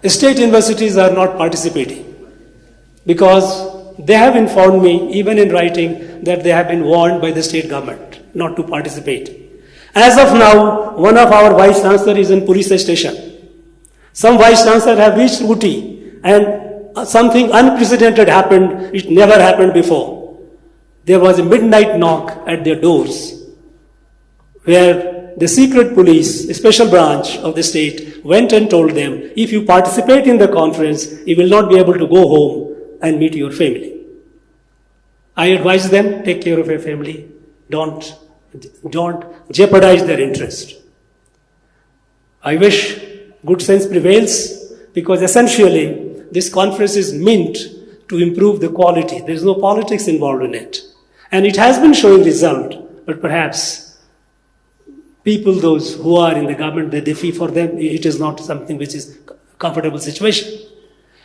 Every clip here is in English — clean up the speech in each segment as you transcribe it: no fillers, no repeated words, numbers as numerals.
state universities are not participating because they have informed me, even in writing, that they have been warned by the state government not to participate. As of now, one of our vice chancellor is in police station. Some vice chancellors have reached Uti, and something unprecedented happened. It never happened before. There was a midnight knock at their doors, where the secret police, a special branch of the state, went and told them, if you participate in the conference, you will not be able to go home and meet your family. I advise them, take care of your family. Don't jeopardize their interest. I wish good sense prevails, because essentially this conference is meant to improve the quality. There is no politics involved in it. And it has been showing result, but perhaps people, those who are in the government, they feel for them it is not something which is a comfortable situation.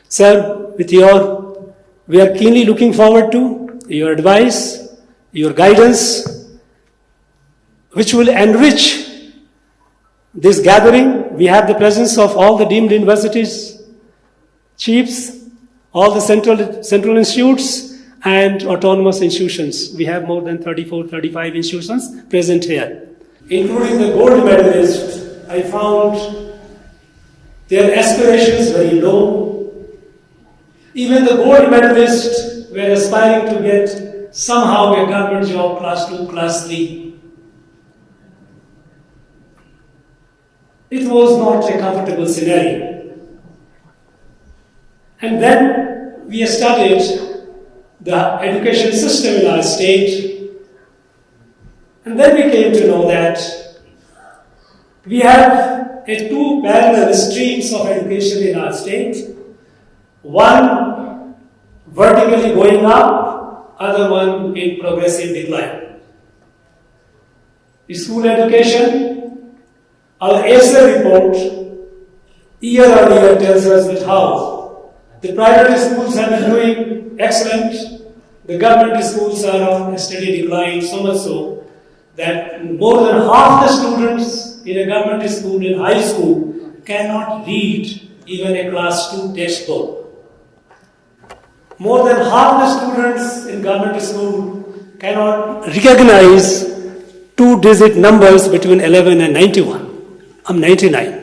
Sir, we are keenly looking forward to your advice, your guidance, which will enrich this gathering. We have the presence of all the deemed universities, chiefs, all the central institutes and autonomous institutions. We have more than 34, 35 institutions present here. Including the gold medalists, I found their aspirations very low. Even the gold medalists were aspiring to get somehow a government job, class 2, class 3. It was not a comfortable scenario. And then we studied the education system in our state. And then we came to know that we have two parallel streams of education in our state. One vertically going up, other one in progressive decline. School education, our ASA report year on year tells us that how the private schools have been doing excellent, the government schools are of a steady decline, so much so that more than half the students in a government school, in high school, cannot read even a class 2 textbook. More than half the students in government school cannot recognize 2-digit numbers between 11 and 91. I'm 99.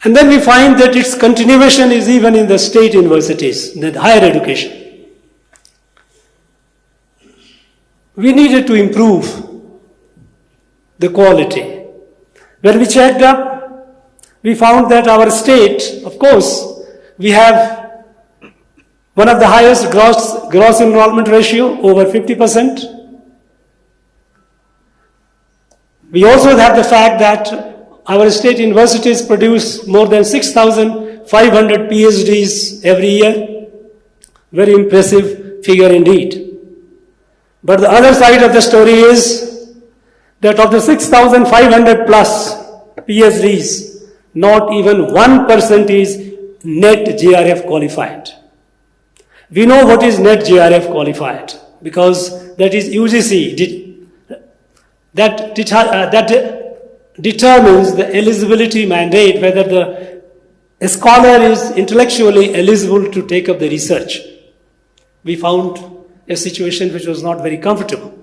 And then we find that its continuation is even in the state universities, the higher education. We needed to improve the quality. When we checked up, we found that our state, of course, we have one of the highest gross enrollment ratio, over 50%. We also have the fact that our state universities produce more than 6,500 PhDs every year. Very impressive figure indeed. But the other side of the story is that of the 6,500 plus PhDs, not even 1% is net GRF qualified. We know what is net GRF qualified because that is UGC that determines the eligibility mandate, whether the scholar is intellectually eligible to take up the research. We found a situation which was not very comfortable.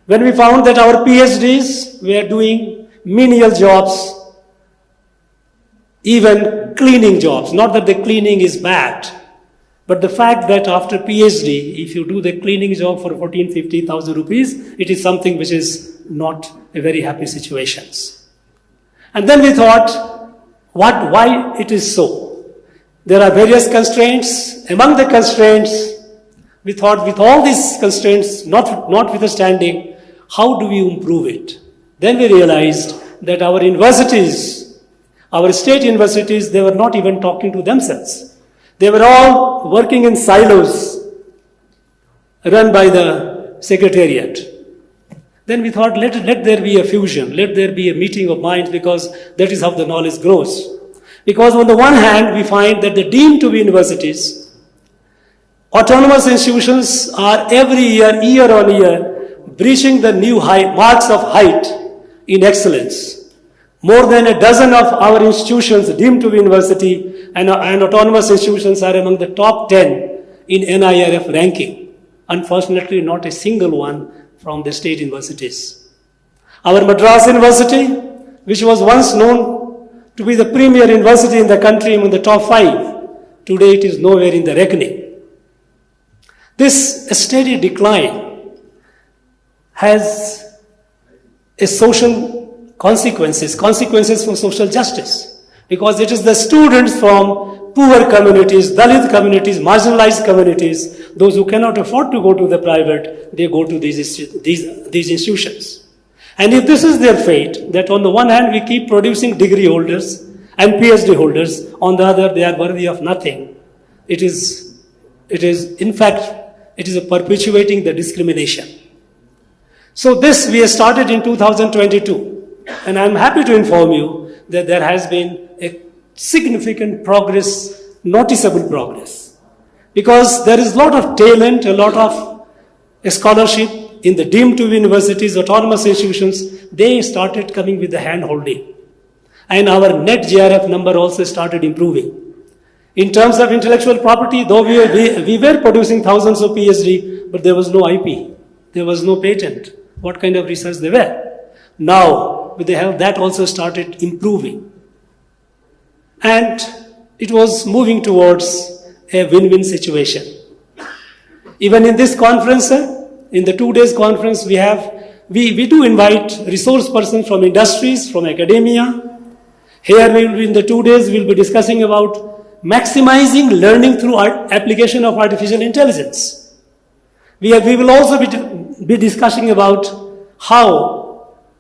When we found that our PhDs were doing menial jobs, even cleaning jobs, not that the cleaning is bad, but the fact that after PhD, if you do the cleaning job for 14,000-15,000 rupees, it is something which is not a very happy situation. And then we thought, why it is so? There are various constraints. Among the constraints, we thought with all these constraints notwithstanding, how do we improve it? Then we realized that our universities, our state universities, they were not even talking to themselves. They were all working in silos run by the secretariat. Then we thought, let there be a fusion, let there be a meeting of minds, because that is how the knowledge grows. Because on the one hand, we find that the deemed to be universities, autonomous institutions are every year on year, breaching the new marks of height in excellence. More than a dozen of our institutions deemed to be university and autonomous institutions are among the top 10 in NIRF ranking. Unfortunately, not a single one from the state universities. Our Madras University, which was once known to be the premier university in the country among the top 5, today it is nowhere in the reckoning. This steady decline has a social consequences for social justice, because it is the students from poor communities, Dalit communities, marginalized communities, those who cannot afford to go to the private, they go to these institutions. And if this is their fate, that on the one hand we keep producing degree holders and PhD holders, on the other they are worthy of nothing, it is in fact, it is perpetuating the discrimination. So this we have started in 2022. And I'm happy to inform you that there has been a significant progress, noticeable progress. Because there is a lot of talent, a lot of scholarship in the deemed to be universities, autonomous institutions. They started coming with the hand holding. And our net GRF number also started improving. In terms of intellectual property, though we were producing thousands of PhD, but there was no IP, there was no patent. What kind of research they were? Now, they have that also started improving. And it was moving towards a win-win situation. Even in this conference, in the 2 days conference, we do invite resource persons from industries, from academia. Here we will be in the 2 days, we will be discussing about maximizing learning through application of artificial intelligence. We will also be discussing about how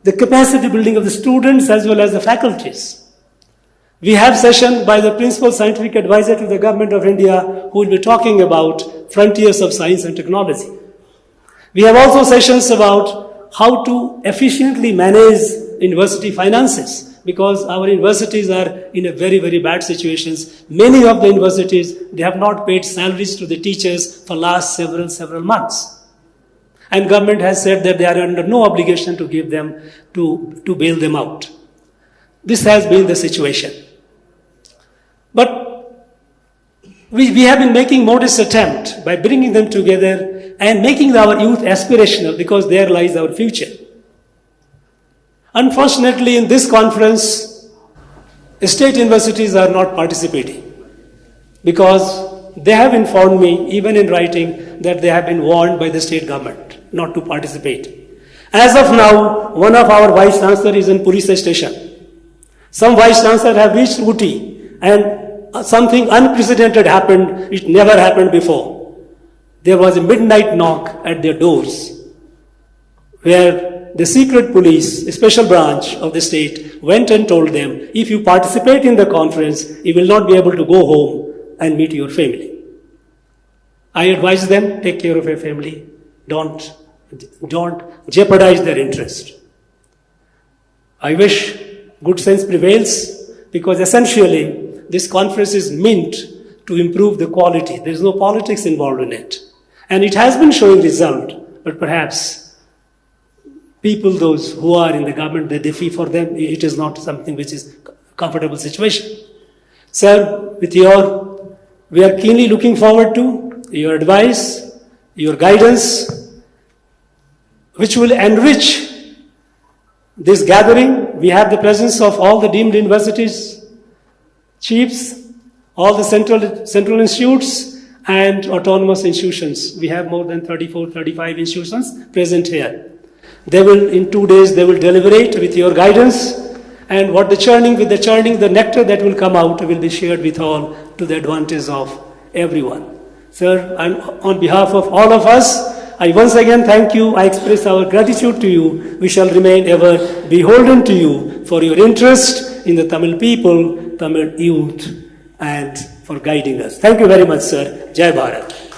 the capacity building of the students as well as the faculties. We have session by the Principal Scientific Advisor to the Government of India who will be talking about frontiers of science and technology. We have also sessions about how to efficiently manage university finances, because our universities are in a very, very bad situations. Many of the universities, they have not paid salaries to the teachers for last several months. And government has said that they are under no obligation to give them, to bail them out. This has been the situation. But we have been making modest attempt by bringing them together and making our youth aspirational, because there lies our future. Unfortunately, in this conference, state universities are not participating, because they have informed me, even in writing, that they have been warned by the state government not to participate. As of now, one of our vice chancellors is in police station. Some vice chancellors have reached Uti, and something unprecedented happened. It never happened before. There was a midnight knock at their doors, where the secret police, a special branch of the state, went and told them, if you participate in the conference, you will not be able to go home and meet your family. I advise them, take care of your family. Don't jeopardize their interest. I wish good sense prevails, because essentially this conference is meant to improve the quality. There is no politics involved in it. And it has been showing result, but perhaps people, those who are in the government, they feel for them, it is not something which is a comfortable situation. Sir, we are keenly looking forward to your advice, your guidance, which will enrich this gathering. We have the presence of all the deemed universities, chiefs, all the central institutes and autonomous institutions. We have more than 34, 35 institutions present here. They will, in 2 days, they will deliberate with your guidance, and the nectar that will come out will be shared with all to the advantage of everyone. Sir, on behalf of all of us, I once again thank you. I express our gratitude to you. We shall remain ever beholden to you for your interest in the Tamil people, Tamil youth, and for guiding us. Thank you very much, sir. Jai Bharat.